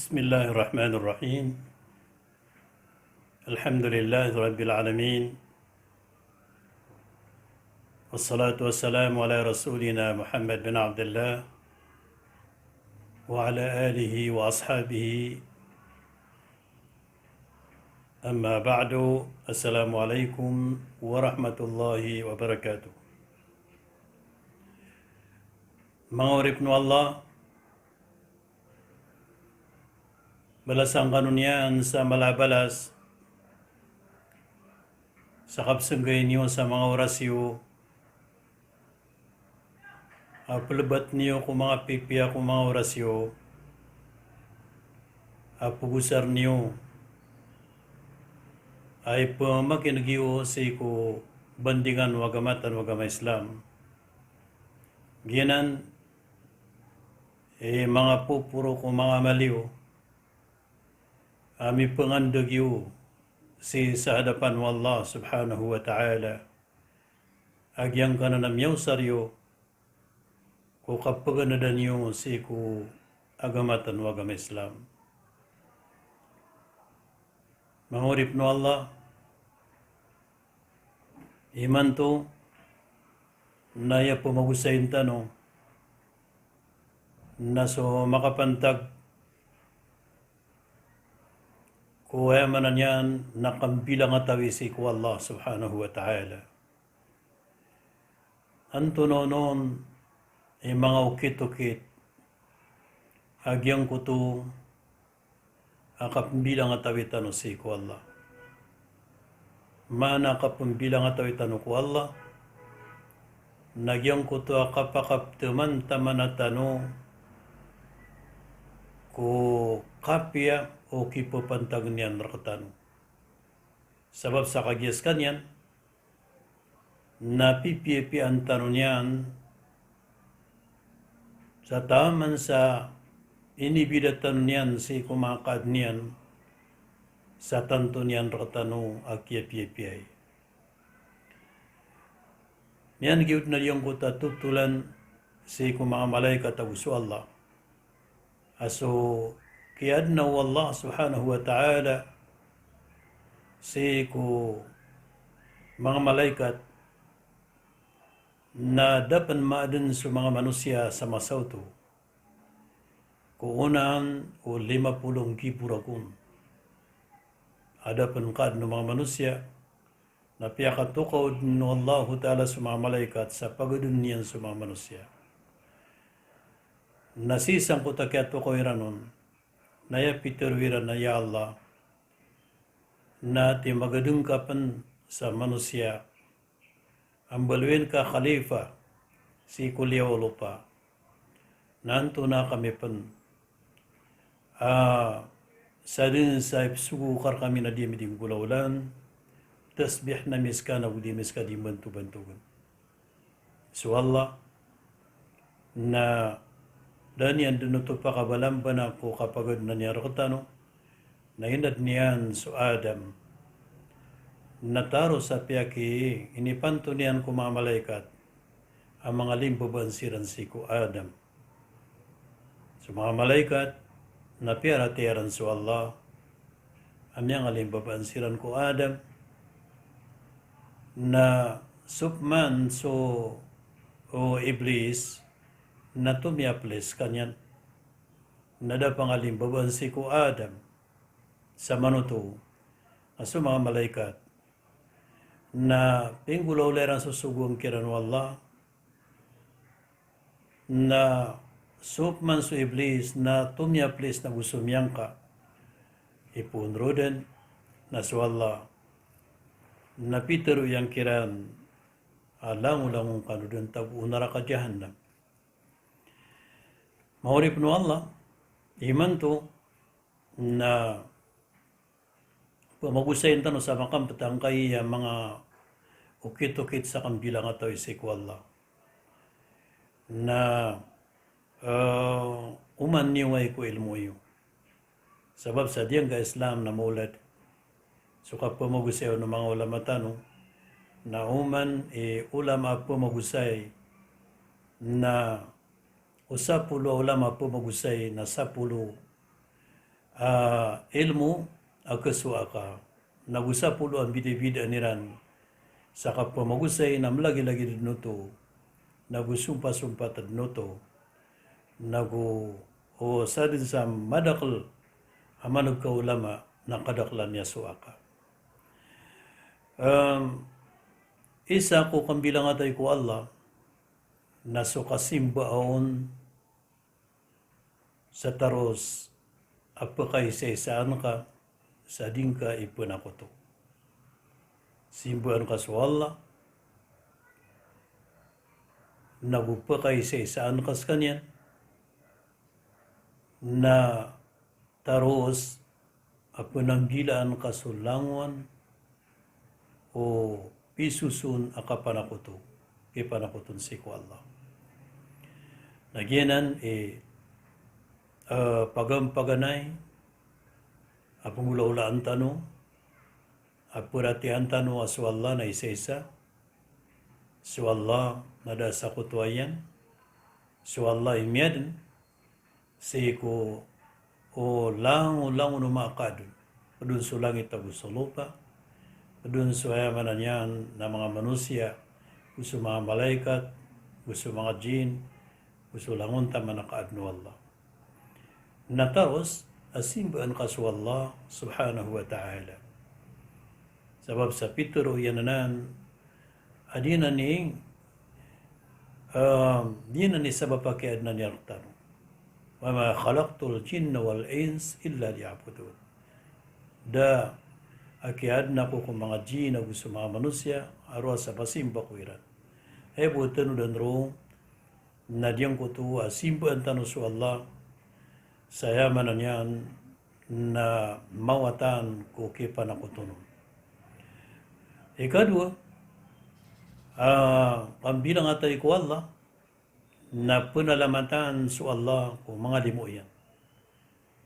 بسم الله الرحمن الرحيم. الحمد لله رب العالمين، والصلاة والسلام على رسولنا محمد بن عبد الله وعلى آله وأصحابه. أما بعد، السلام عليكم ورحمة الله وبركاته. Mga urip no Allah, balasang kanunyan sa malabalas, sa kapsanggay niyo sa mga orasyo, apulabat niyo kung mga pipiya kung mga orasyo, apugusar niyo, ay pamakinagyo sa ko bandingan wagamatan wagama Islam. Giyanan, mga pupuro kung mga maliw, ami pangandagyo sa hadapan wa Allah subhanahu wa ta'ala. Agyang ka na namyaw saryo, ko kapag na niyo si ko agamatan wagam Islam. Mangurip no Allah, iman to, naya pumagusayin tanong, na so makapantag, kuha manan yan nakambilang atawisi ko Allah subhanahu wa ta'ala. Anto noon, mga ukit-ukit, agyang kuto, akapambilang atawitan si ko Allah. Mana akapambilang atawitan ko Allah, nagyang kuto akapakaptaman tamanatano, ko kapya o kipopantag niyan rakatano. Sabab sa kagyas kanyan, napipipi ang tanong niyan sa taman sa inibidatan niyan si kumakad niyan sa tanto niyan rakatano akya-pipi. Niyan giyot na yung kuta tutulan si kumamalay kataguso Allah. Aso kiyadna Allah subhanahu wa ta'ala si ko mga malaikat na dapat maadan sa mga manusia sa masauto. Kuunan o 50 kipurakun. Ada penkad ng mga manusia na piyakatukod ng Allah ta'ala sa mga malaikat sa pagadunian sa mga manusia. Nasisang ko takiato ko iranon, naya piturwira na ya Allah, na ti magadung kapan sa manusia, ang baluin ka khalifa, si kuliya o lupa, nanto na kami pan, sa din sa sugukar kami na di miding gulaulan, tasbih na miska na di miska di bantu-bantugan. So Allah, na dan yan dunuto pa kabalamba na po kapagod na niya rakotano, na hinad niyan so Adam, nataro sa piyaki, inipanto niyan ko mga malaikat, ang mga limbabansiran si ko Adam. So mga malaikat, na piyaratiyaran so Allah, ang mga limbabansiran ko Adam, na supman so o Iblis, na tumiyaples kanyan nada pangalimbaban si ko Adam sa manuto aso mga malaikat na pinggulaw lerang susugong kiran wallah na supman su Iblis na tumiyaples na gusumyang ka ipunroden na su Allah na pitero yang kiran alang-ulang kanudan tabu-unara ka jahannam. Maurip no Allah, iman to na pamagusayin tanong sa makam patangkay mga ukit-ukit sa kambilang ataw isik Allah. Na uman niyo ay ko ilmo yun. Sabab sa diyang ka Islam na mulad, so kapamagusay ng mga ulama tanong, na uman ulama pamagusay na usapulo ulama pumagusay na 10 ilmu akaswaka nagusapulo ang bida-bida niran sa kapwa magusay na lagi-lagi dinuto nagusumpa-sumpa tadnuto nagu o sa din sa madakal amanag ka ulama na kadaklan niya suaka. Isa ko kambilang atay ko Allah na sukasimbaon sa taros apakay sa isaan ka sa dingka ipunakoto. Simbuan ka sa Allah nagupakay sa isaan ka sa kanyan na taros apunanggilaan ka sulangon o pisusun akapanakoto ipanakoton si ko Allah. Nagyanan pagampaganay apong ula-ulaan tano apuratian tano aso Allah na isa-isa so Allah nada sa kutuayan so Allah imyadan si ko o lang umakadun padun sa langit tago sa lupa padun sa ayamanan yan na mga manusia gusto mga malaikat gusto mga jin gusto langon tama nakaadno Allah nataos asimbaan ka sa Allah subhanahu wa ta'ala sabab sa pituro yananan adina ni sabab pakiad na niyartan وَمَا خَلَقْتُ الْجِنَّ وَالْإِنسِ إِلَّا لِيَعْبُدُونِ da akiad na ko kung mga jin na gusto mga manusia arwa sa pasimba ko iran buatan dan ro na diyang ko to asimba ang tanong sa Allah saya manan yan na mawatan ko kipa na kutunon ikadua pambilang atay ko Allah na penalamatan su Allah ko mga limo yan.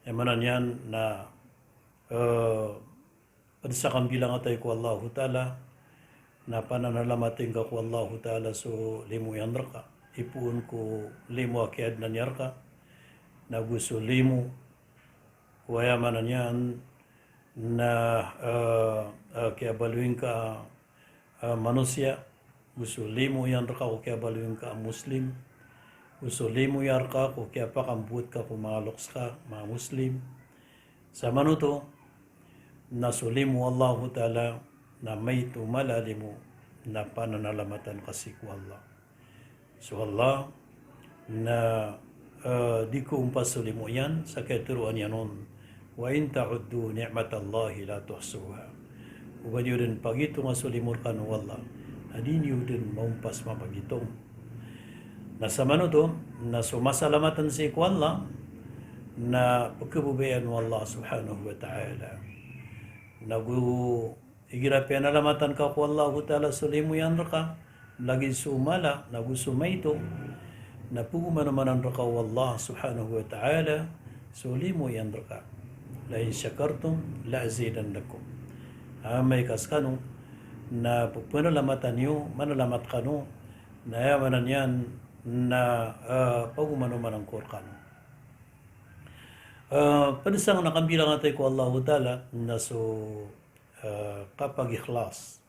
Emanan yan na sa kambilang atay ko Allah Ta'ala na pananalamating ka ko Allah Ta'ala so limo yan raka. Ipuun ko limo akiad na niyarka na gusto limo. Kaya manan yan na kaya baluin ka manusia. Gusto limo yan raka o kaya baluin ka Muslim. Gusto limo yar ka ko kaya pa kambut ka kung mga loks ka, mga Muslim. Sa manuto, nasulimu Allah Ta'ala na may tumalalimu na pananalamatan kasi ko Allah. So Allah na di ko umpasulimu yan sa katuruan yan nun. Wa in ta'uddu ni'matallahi la tuhsuha. Uban yun din pagito nga sulimur ka no Allah. Adin yun din maumpas mapagitong. Nasa manuto, na sumasalamatan si ko Allah na pagkabubayan mo Allah subhanahu wa ta'ala. Igirapi nalamatan ka ko Allah ta'ala sulimu yan raka, lagi sumala, nagusumay na pumanaman raka Allah subhanahu wa ta'ala, sulimu yan raka. La in syakartum, la azidan lakum. May kaskano, na pagpanalamatan nyo, manalamat ka no, na yamanan yan, na pagumano-man ang Qur'an. Panisang nakambilang atay ko Allah Ta'ala na so kapag ikhlas.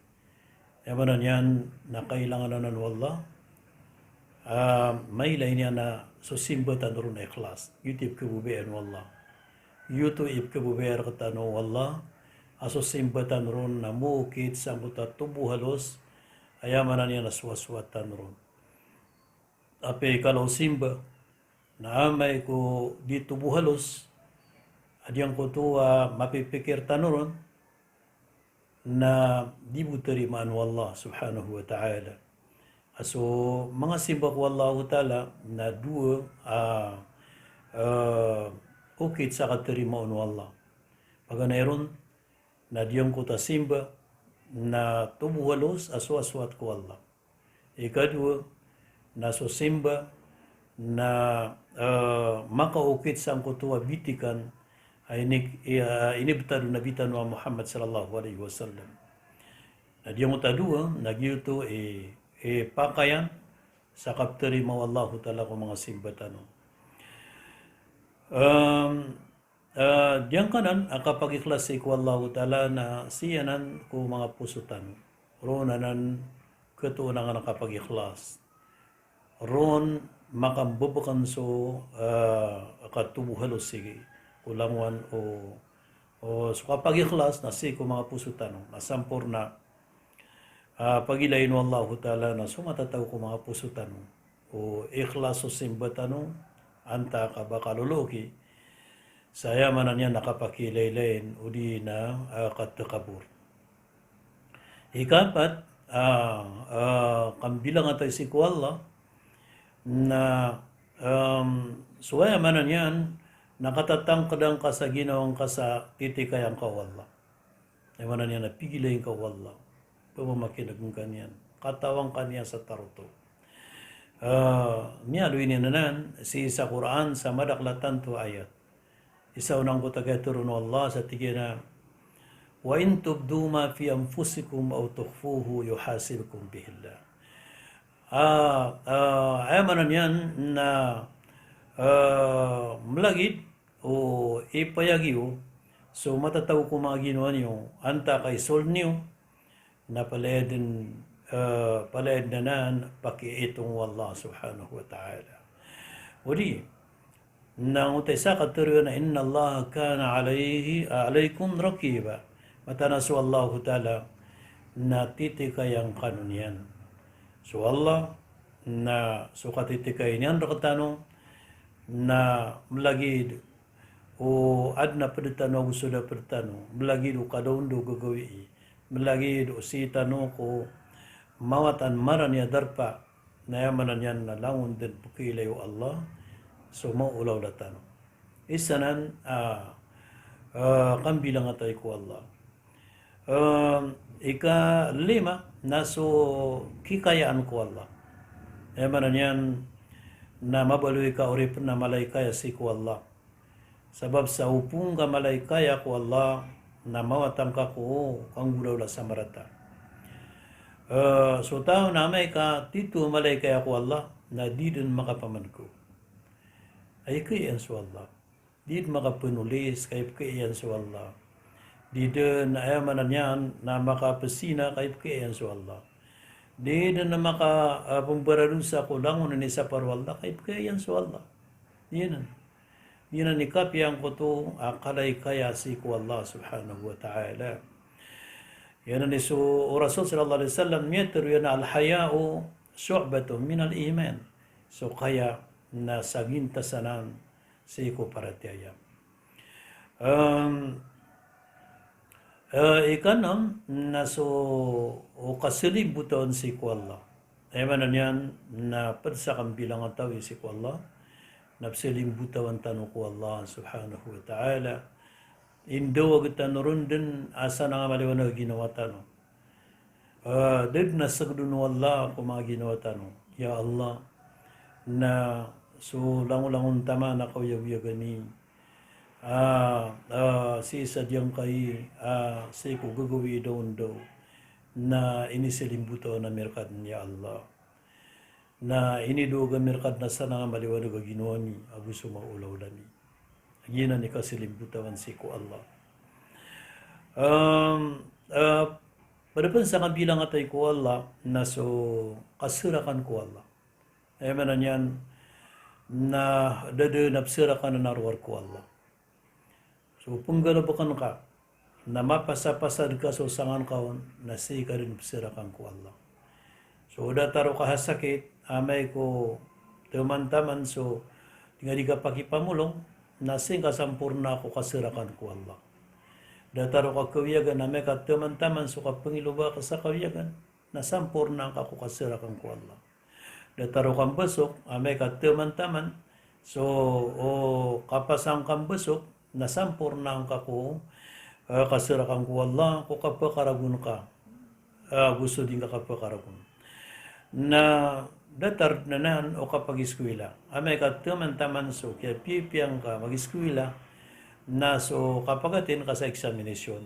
Yamanan yan na kailangan na Allah may lain yan na so simbatan ron na ikhlas. Yutip kabubayan Allah. Yutip kabubayan katano Allah aso simbatan ron na mukit sa muta tubuhalos ayamanan yan na swaswatan ron. Ape kalau simba na amay ko dito buhalos adyang ko to mapipikir tanuron na di buterimaan wallah subhanahu wa ta'ala. So mga simba ko Allah ta'ala na dua ukit sa katerimaan wallah. Paganayron na diyang ko ta simba na tubuhalos aswaswat ko Allah. Ikadua na susimba na makaukit sa ang kutuwa bitikan ay inibtado na bitan wa Muhammad sallallahu alaihi wasallam. Na diyang utadua, nagyuto pakayan sa kapteri mo Allah ta'ala ko mga simbatan. diyan kanan kapag iklase ko Allah Ta'ala na siyanan ko mga pusutan. Ronanan ketuunan nga kapag ikhlas. Ron makambubukan so katubuhalo sige ulangan o so kapag ikhlas na si ko mga pusutan na sampor na pagilayin mo Allah Ta'ala na sumatataw ko mga pusutan o ikhlas o simbatan anta ka bakaluluki saya manan niya nakapakilaylayin o di na katakabur. Ikapat, kambilang atay si ko Allah na suwaya manan yan nakatatangkadang ka sa ginawang ka sa titikayan ka Allah. Ay manan yan napigilayin ka Allah. Pumamakinag mo kanyan. Katawang kanya sa taruto. Niya luin nanan si sa Quran sa madaklatan to ayat. Isa unang ko tagaturun Allah sa tigina wa in tubdu ma fi anfusikum aw tukhfuhu yuhasibkum bihi Allah. Amanan yan na malagid o ipayagiyo so matataw ko mga ginawa niyo anta kay sol niyo na palayad na nan pakiitong Allah subhanahu wa ta'ala. Udi nang utay sa katuro na inna Allah kana alaykum rakiba. Matanaso Allah Ta'ala na titikayang kanunyan. So Allah na so katitikayan yan rakatano na malagid o adna paditano gusto na paditano malagid o kadaundo gagawi malagid o sitano ko mawatan maran ya darpa na yamanan yan na langon din pukilayo Allah so maulaw latano isanan kambilang atay ko Allah ika-lima naso kikayaan ko Allah yamanan yan na mabaluy ka urip na malaykaya si ko Allah sabab sa upung ka malaykaya ko Allah na mawatang ka ko kang gulaw la sa marata so tao na may ka tito malaykaya ko Allah na di din makapaman ko ay kayan sa Allah. Di makapunulis kay kayan sa Allah. Di din na ayamanan yan na makapasina kay kayan sa Allah. Di din na makapumbaralun sa kulangon ni sa parwalda kay kayan sa Allah. Yan. Yan ni kapiyang ko to akalay kaya si ko Allah subhanahu wa ta'ala. Yan ni so Rasul sallallahu alaihi wasallam metro yan al-haya'u syu'batun min al-iman. So kaya na sagintasanan sa iko paratiyaya. Ikanam na so o kasilibutan si ko Allah. Ay manan yan na padsakang bilang ang tawi si ko Allah. Napsilimbutawan tanong ko Allah subhanahu wa ta'ala. Indo wag tanurun din asa na nga maliwanag ginawa tanong. Did na sagdun Allah kung mga ginawa tanong. Ya Allah, na so langulangon tama na kauyag-uyagan ni si sadyang kay si ko gagawi daw na inisilimbuto na merkad niya Allah na iniduga merkad na sana nga maliwanag ang ginawa ni agusto maulaw lami agina ni kasilimbutawan si ko Allah padapan sa kabilang atay ko Allah na so kasirakan ko Allah ay manan yan na dada napsirakan na narwar ko Allah. So punggalabakan ka na mapasapasad ka so sangan kaon na si ka rin napsirakan ko Allah. So dataro ka hasakit amay ko teman-teman so tinggal di ka pakipamulong na sing kasampurna ako kasirakan ko Allah. Dataro ka kawiyagan amay ka teman-teman so kapangiluba ka sa kawiyagan na sampurna ka ako kasirakan ko Allah. Dataro kang besok, amay ka teman-teman. So, kapasang kang besok, nasampurna ang kako, kasirakan ko Allah, ko kapakaragun ka. Gusto din ka kapakaragun. Na datar na nan o kapag iskwila. Amay ka teman-teman so, kaya pipiyang ka mag-iskwila, na so kapagatin ka sa examination.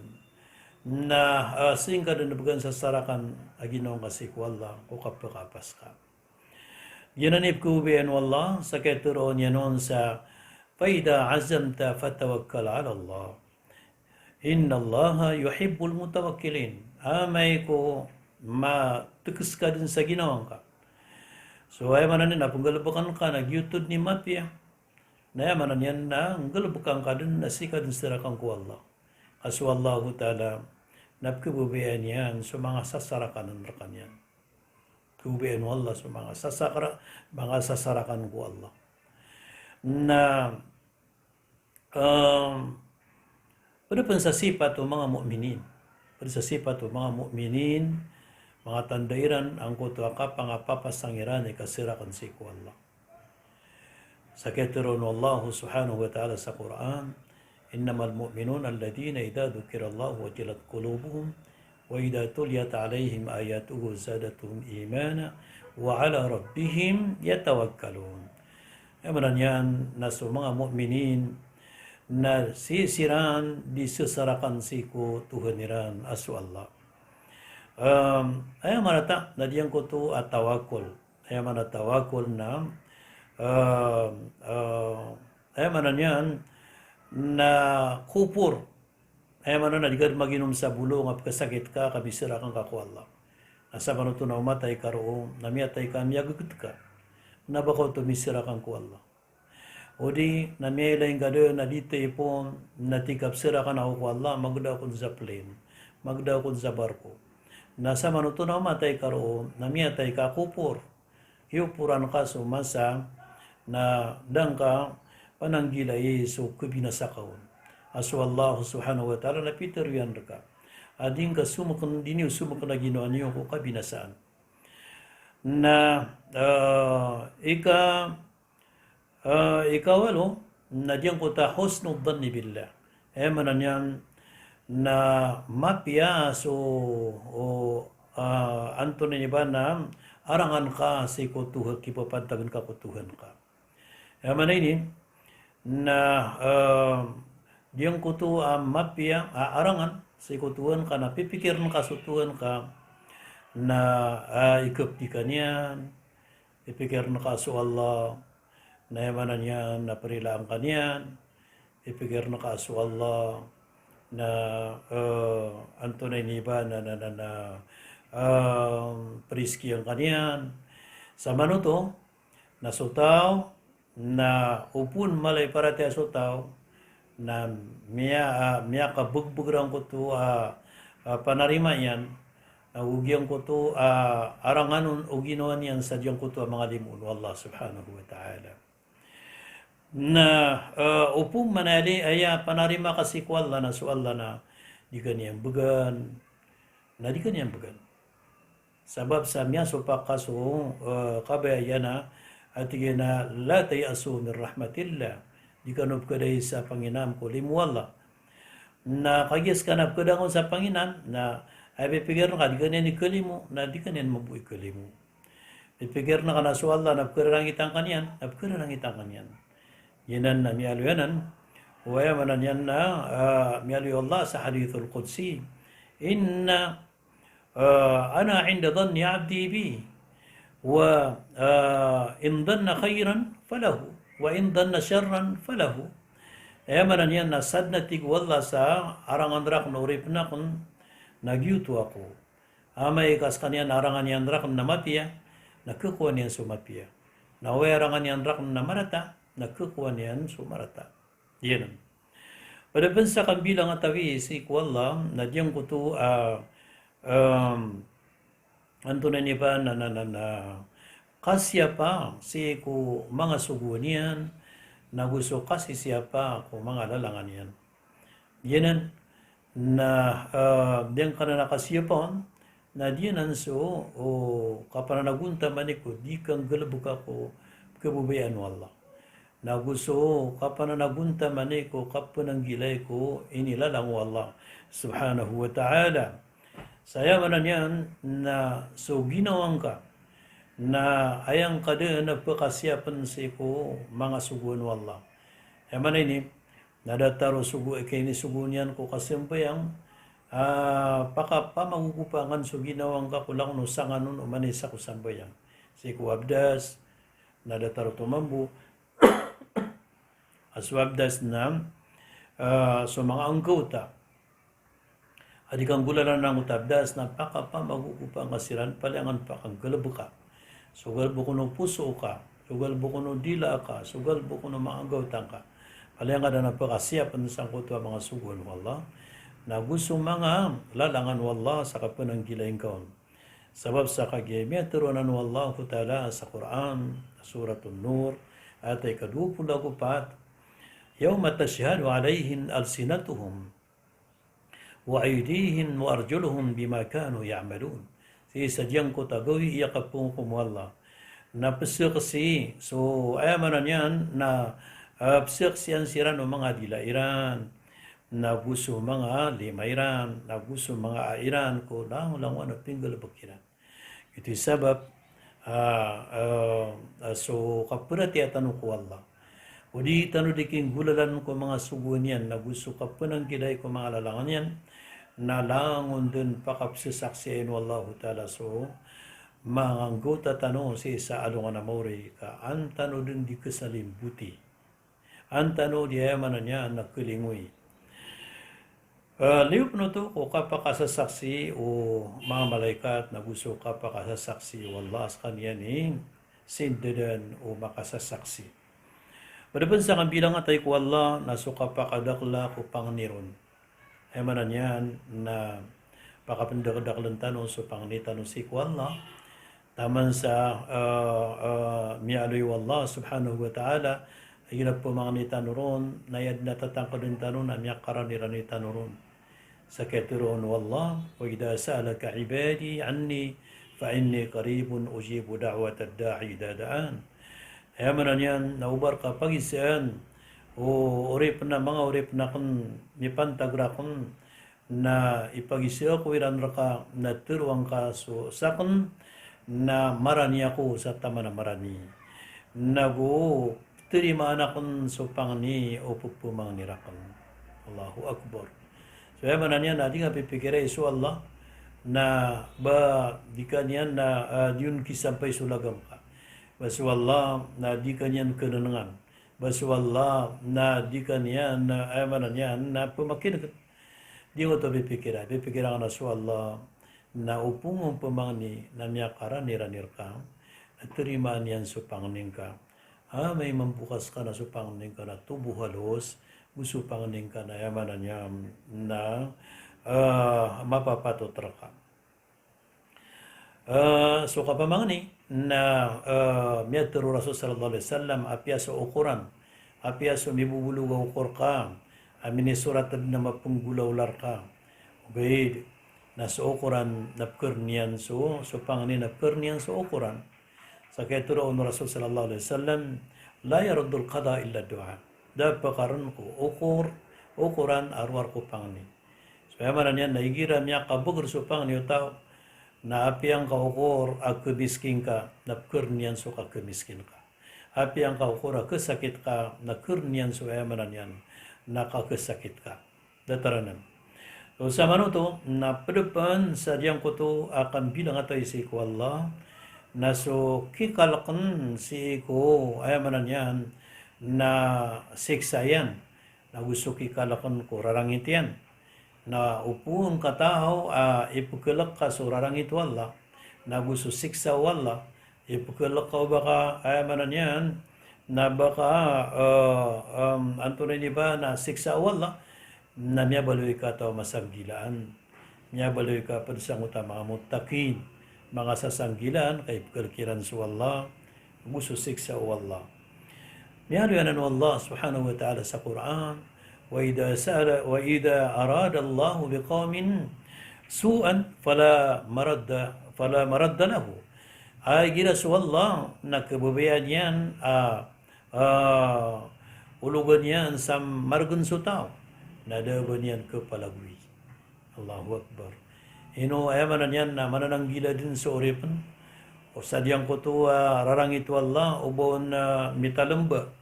Na sing ka din nabagan sa sarakan, aginong kasi ko Allah, ko kapakapas ka. Yananip ko biyan wallah sa keturoon yanon sa فإذا عزمت فتوكل على الله إن الله يحب المتوكلين. Amay ko matikas ka din sa ginawa ka. So ay manan na kung galabakan ka nagyutod ni mapya. Na manan yan na ang galabakan ka din nasika din sirakan ko Allah. Kaso Allah Ta'ala napkibubayan yan sa mga sasarakan ng rakan yan. Kubayan mo Allah sa mga sasarakan ko Allah. Na pada pun sa sifat o mga mu'minin. Pada sa sifat o mga mu'minin, mga tandairan, ang kutuwa ka pangapapasangiran ay kasirakan si ko Allah. Sa ketiron Allah subhanahu wa ta'ala sa Quran, innamal mu'minun alladhina idha dhukira Allah wajilat qulubuhum wa idha tuliyat alayhim ayatuhu zadatuhum imana wa ala rabbihim yatawakkalun. Amaran yan na sa mga mu'minin na sisiran di sesarakan siku Tuhan niran asu Allah. Ay manata na diyan ko to at tawakul. Ay manatawakul na ay manan yan na kupur. Ay manan na digad maginom sa bulong at kasakit ka kabisirakan ka ko Allah. Asa manuto na umatay ka roon, namiyatay ka miyagugut ka. Nabakaw to misirakan ko Allah. O di, namiyay gado na dito ipon, natikap sira ka na ako Allah, magdaw ko sa plane, magdaw ko sa barko. Nasa manuto na umatay ka roon, namiyatay ka kupur. Iupuran ka sumasa na dang ka pananggilay so kubinasakaon. Aso Allah subhanahu wa ta'ala na piteruyan ka. Ading ka sumakon, diniw sumakon na ginawa niyo ko kabinasaan. Na ikaw na diyan ko ta husnul dhanni billah. Manan yan na mapya so anto ni ba na arangan ka si ko tuhan kipapantagan ka ko tuhan ka. Manan ini na diyan ko to mapya arangan si ko tuhan ka na pipikir ka so tuhan ka na ikaptikan yan, ipikir na kaso Allah, na yamanan yan, na parilaan ka niyan, ipikir na kaso Allah, na antunay niba na priskiyan ka niyan. Sa manuto, na sutaw, na upun malay parati sutaw, na miya kabugbugrang ko to panarima yan, Ugyang ko to, aranganon o ginawa niyan sa diyang ko to mga limun, Allah subhanahu wa ta'ala. Na upong manali ay panarima kasi ko Allah na so Allah na di kaniyang bagan, na di kaniyang bagan. Sabab sa miya so pa kaso kabayan na at na la tayasu min rahmatillah, di kanob kaday sa Panginam ko limu Allah. Na kagis kanap kadangon sa Panginan na ay pipigir na ka, di ka niyan ikalimu, na di ka niyan mabuhay ikalimu. Pipigir na ka na so Allah, napkira lang itang kanyan, napkira lang itang kanyan. Yanan na miyalo yanan, huwaya manan yan na miyalo Allah sa hadithul Qudsi, Inna ana inda dhanni abdi bi, wa in dhanna khayran falahu, wa in dhanna sharran falahu. Manan yan na sadnatig wallah sa arangan rak na urip na kung nagyuto ako. Amay kas kanyan arangan yan rak na mapya, nakukuha niyan sumapya. Naway arangan yan rak na marata, nakukuha niyan sumarata. Yan. Pada bansa kan bilang atawi si kuwalla, na diyan ko to, anto na niya pa na kasya pa si ko mga sugun yan, na gusto kasi siya pa ko mga lalangan yan. Yanan, na diyan ka na nakasiyapon na diyan so o kapananagunta maniko di kang galabuk ako kabubayan wala na gusto kapananagunta maniko kapananggilay ko inilalang wala subhanahu wa ta'ala. Saya manan yan na so ginawang ka na ayang ka din nagpakasyapan si ko mga sugun wala. Eman ini nadataro sugu kay ni sugunyan ko kasembayang pamagugupangan so ginawang ka kulang no sanganon o manisa ko sambayang si ko abdas nadataro tumambu aswabdas na so mga anggota adi kang gularan ng utabdas na pakapamagukupa nga siran palangan pa kang galabuka sugal bukuno puso ka sugal bukuno dila ka sugal bukuno mga anggota ka palangan na napakasiyap ang sangkuto mga sugal wallah na gusto mga lalangan wallah sa kapananggilaing kaon sabab sa kagyametro na wallah ta'ala sa Quran suratul Nur at ay kadupulagupat yawma tashhadu alayhin alsinatuhum wa aydihim wa arjuluhum bima kanu ya'malun. Si sadyang ko tagawi iya kapung kumwala. Na pesiksi so ayamanan yan na pesiksian siran o mga dilairan na gusto mga limairan na gusto mga airan ko lang ano tinggal bakiran. Ito sabab so kapurati atanu ko Allah. Udi tanu diking gulalan ko mga sugun yan na gusto kapunang kilay ko mga lalangan yan na langon din pakapsisaksiin wallahu ta'ala so mga anggota tanong si sa alungan na mauri ka antano din di kasalimbuti antano di ayamanan niya na kilingoy liup no to ko kapakasasaksi o mga malaikat na gusto kapakasasaksi wallah sa kanya ni sindidan o makasasaksi Padapan sa kabilang atay ko Allah na sukapakadakla ko pangniron. Ay manan yan na pakapindakadaklan tanong so panganitan si ko Allah. Taman sa mialoy wallah subhanahu wa ta'ala ay hirap po manganitan ron na yad natatangkadin tanong na miyakaraniran ni tanong sa ketiron wallah wa idha sa'alaka ibadi anni fa inni qaribun ujibu da'wat ad-da'i dadaan. Ayamanan yan, naubar ka pagisyan o urip na mga urip na kun nipantagra kun na ipagisya ko iran raka na turuang ka so sakon na marani ako sa tama na marani nago terima anakon so pangni o pupumang nirakan Allahu Akbar so ayamanan yan adi nga pipikiray so Allah na ba di kanyan na yun kisampay sulagam ka Baswallah na di kanyan kenangan. Baswallah na di kanyan na ayamanan yan na pumakin. Di ko ito pipikiran. Pipikiran na swallah na upong pamangni na miyakara niranir ka. At terimaan yan supangning ka. May mambukas ka na supangning ka na tubuh halos. Usupangning ka na ayamanan yan na mapapatotra ka. So kapamangni na miyatero Rasul sallallahu alaihi wasallam apya sa ukuran apya sa mibubuluga ukur ka amini surat na mapunggulawlar ka ugaid na sa ukuran napkernian so pangani napkernian sa ukuran sa keturo on Rasul sallallahu alaihi wasallam la yaruddul qada illa du'a da pakaran ko ukuran arwar ko pangani so yamanan yan naigira miya kabugr so pangani tao na api ang kaukur kemiskin ka na kurnian so ka kemiskin ka api ang kaukur kesakit ka na kurnian so ayamanan yan na kakesakit ka dataranan so sa mano to na pedepan sa diyang ko to akan bilang atay si ko Allah na so kikalakan si ko ayamanan yan na siksayan na gusto kikalakan ko rarangit yan na upuang katao ipukulak ka so rarangit wala na gusto siksa wala ipukulak ka baka ayamanan yan na baka antunay ni ba na siksa wala na miyabaloy ka tao masanggilaan miyabaloy ka pa sa mga mutakin mga sasanggilaan kay ipukulkiran sa wala gusto siksa wala miyaro yan Allah subhanahu wa ta'ala sa Quran وإذا أراد الله بقوم سوءا فلا مرد له جرس والله نكبوبيان yan ulugan yan sa margun sutaw nadaban yan kepalagui Allahu Akbar ayamanan yan na manananggila din sa uripan o sadyang ko to rarangit wallah ubon mitalamba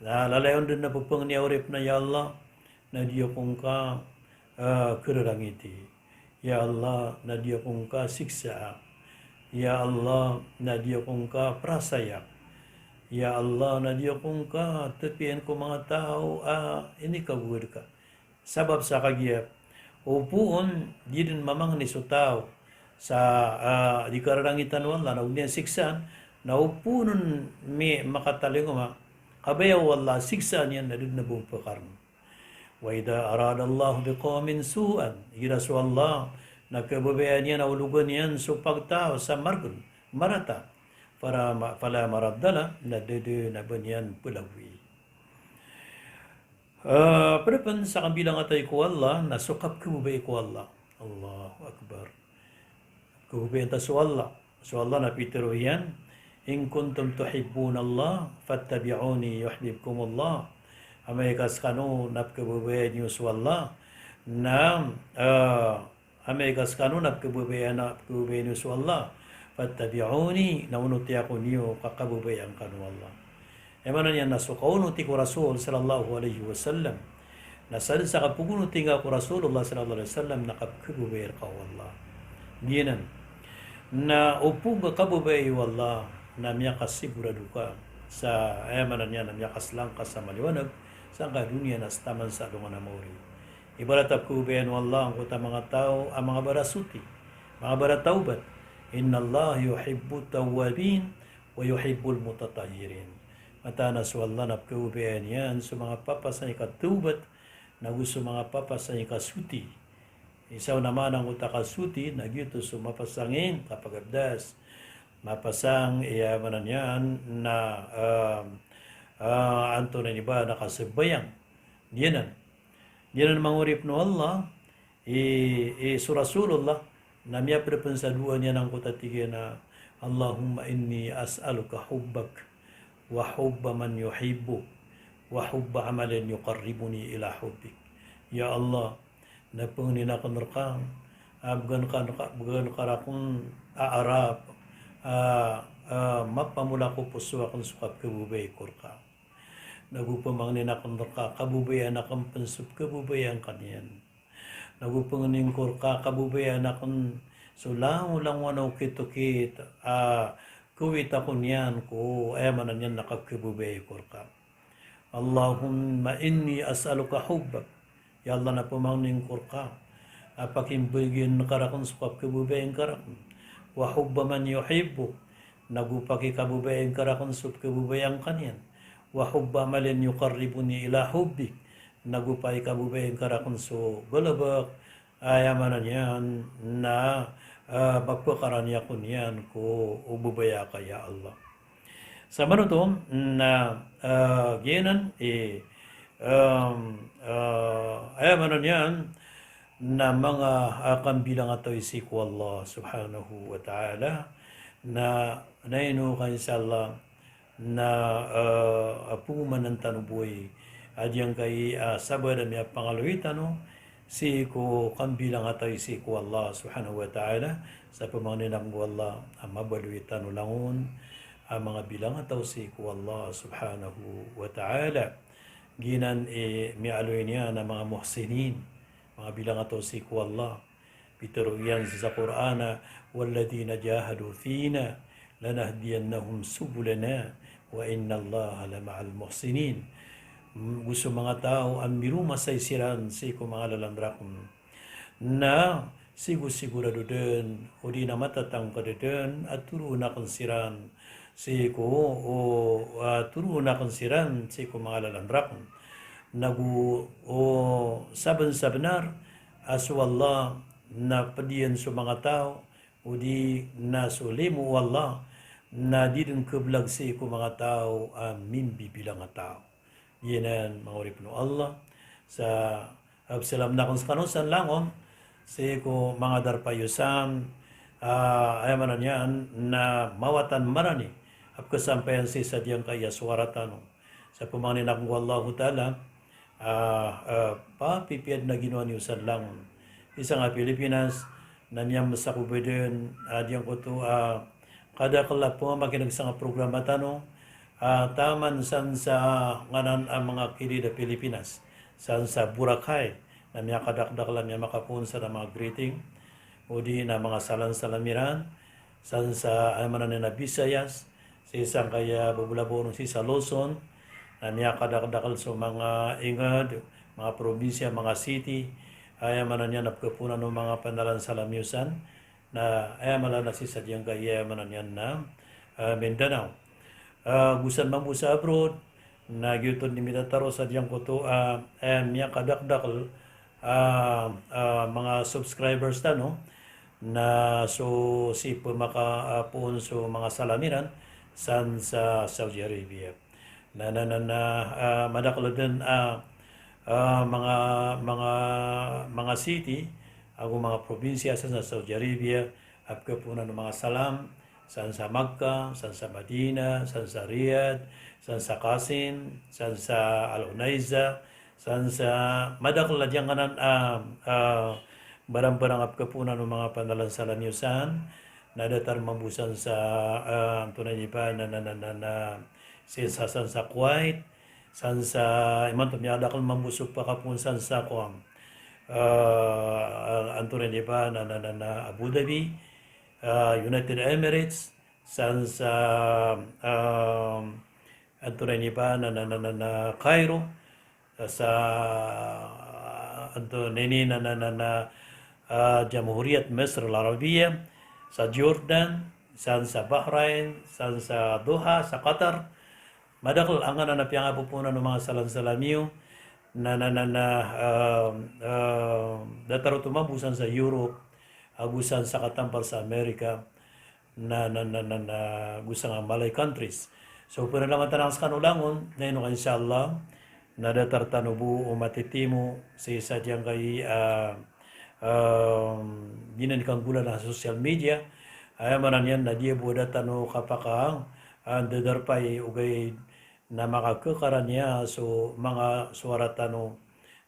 na lalayon din na pupang niya urip na ya Allah na diya kong ka kerarangiti ya Allah na diya kong ka siksa ya Allah na diya kong ka prasaya Ya Allah, na diya kong ka, tapian ko mga tao, ini kagud ka. Sabab sa kagya, upuon, di din mamang ni so tao, sa di kararangitan wala, na niya siksan, na upunon mi makatalingo ma, kabayaw wala, siksan yan na din na buong pakarno. Wa idha arada Allah biqawmin su'an, irasu Allah, nagkababayan yan, naulugan yan, so pagtao sa margun, marata, para fala maraddala na dede na banyan pulawi. Perapan sa kabilang atay ko Allah, nasukap kubay ko Allah. Allahu Akbar. Kubay ta so Allah. So Allah na pitero yan. In kuntum tuhibbun Allah, fattabi'uni yuhibbukum Allah. Amay kas kanu napkubay niyo so Allah. Na amay kas kanu napkubay niyo so Allah. Fattabi'uni, naunuti ako niyo kakabubayan kanu Allah. Emanan yan nasukaunuti ko Rasul sallallahu alaihi wasallam. Nasal sa kapugunuti nga ko Rasulullah sallallahu alaihi wasallam nakapkabubayan ka Allah. Ginan. Na upo nga kabubay wallah na miya kasigurado ka sa emanan yan na miya kaslang ka sa maliwanag sa dunia na staman sa adungan na mori. Ibaratap kubayan wallah ang kuta mga tao ang mga barasuti, mga barataubat. Inna Allah yuhibbu tawwabin wa yuhibbul mutatahirin. Matanas wallah napkaubayan yan sa mga papasay katubat na gusto mga papasay kasuti. Isaw naman ang utakasuti na gito sumapasangin kapagabdas. Mapasang iyamanan yan na anto na niba nakasabayang. Diyanan. Diyanan mangurip no Allah Rasulullah na miya prepensaduan niya ng kutatigyan na Allahumma inni as'aluka hubbak wa hubba man yuhibbu wa hubba amalin yuqarribuni ila hubbik. Ya Allah, na pong ninakanarkang abgan karakong aarap mapamula ko puso akong sukap kabubay kurka. Nagupamang ninakanarka kabubayan akong pansup kabubayan kanyan. Nagupanganing kurka kabubayan akong sulang ulang wanaw kitukit kuwit ako niyan ko ayamanan yan nakakabubay kurka. Allahumma inni as'aluka hubbak. Ya Allah na pumangning kurka pakimbigin karakon sukap kabubayan karakon. Wa hubba man yuhibbu. Nagupaki kabubayan karakon sup kabubayan kanyan. Wa hubba malin yuqarribuni ila hubbik. Nagupay kabubayan karakon so galabak ayamanan yan na magpakaran niya ko niyan ko ububaya ka ya Allah. Sa manutom na ginan ayamanan yan na mga kambilang ato isiku Allah subhanahu wa ta'ala na nainukan sa Allah na apuman ng tanuboy adyang kay sabada miya pangaluitan no si ko kambilang atay si ko Allah subhanahu wa ta'ala sa pamaninam ko Allah ang mabaluitan ulangon ang mga bilang ataw si ko Allah subhanahu wa ta'ala ginan mialoy niya na mga muhsinin mga bilang ataw si ko Allah pituro yan sa Qur'ana walladina jahadu fina lanahdiyannahum subulana wa inna Allah la ma'al muhsinin. Gusto mga tao ang mirumasay siran si ko mga lalandrakon na sigurado din o di na matatang ka din at turo na konsiran si ko o turo na konsiran si ko mga lalandrakon saban sabenar aso Allah na padiyan sa mga tao o di na sulimu Allah na di din kablag si ko mga tao mimbi bilang tao. Yan mga urip no Allah sa absalam na kung kanusan langom si ko mga darpayusam ayamanan yan na mawatan marani ap kasampayan si sadyang kaya suwaratano sa pumanin akong Wallahu ta'ala papipiyad na ginawa niyo sa langom isa nga Pilipinas na niyang sa kubedin adyang ko to kada kalap po makinig sa programa tanong taman san sa nganan ang mga kilida Pilipinas san sa Boracay na miya kadakdak lang niya makapunsa na mga greeting o di na mga salan-salamiran san sa amanan na Visayas sa isang kaya bubulabon si sa Luzon, na niya kadakdakal sa mga ingad, mga probinsya, mga city, ay manan niya napkapunan ng mga panalan sa lamyusan, na ay manan na si sadyang kaya manan yan na Mindanao. Gusan man po sa abroad, nagyuton ni Mitataro sa diyang kuto, niya kadakdakal, mga subscribers na, no? Na so si pumakapuon so mga salamiran san sa Saudi Arabia madaklo din mga city ako mga probinsya sa Saudi Arabia at kapunan ng mga salam san sa Makkah, san sa Medina, san sa Riyadh, san sa Qasim, san sa Al Unaiza, san sa madaklo diyan kanan barang-barang ap kapunan ng mga panalan sa lanyusan na datar mabusan sa tunay ni pa na sensasan sa Kuwait san sa iman to miada kal mambusok pa kapun san sa kuam tunay ni pa na Abu Dhabi, United Emirates san sa tunay ni pa na Cairo sa nini na Jamhuriyat Misr Al-Arabiya, sa Jordan, san sa Bahrain, san sa Doha, sa Qatar. Madakal ang na piyang apupunan ng mga salan-salamiyo na dataro tumabusan sa Europe, abusan sa katampal sa Amerika, na gusang ang Malay countries. So, pwede naman tanang sa kanulangon, ngayon inshallah, na datar tanubu o matitimo sa isa diyang kay ginan kang gula na social media ay manan yan na dia buda tano kapakang dadarpay ugay na makakakaran niya so mga suara tano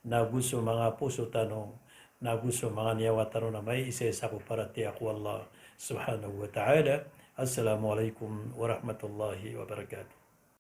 na gusto mga puso tano na gusto mga niyawa tano na may isa sa ko para ti ako Allah subhanahu wa ta'ala. Assalamualaikum warahmatullahi wabarakatuh.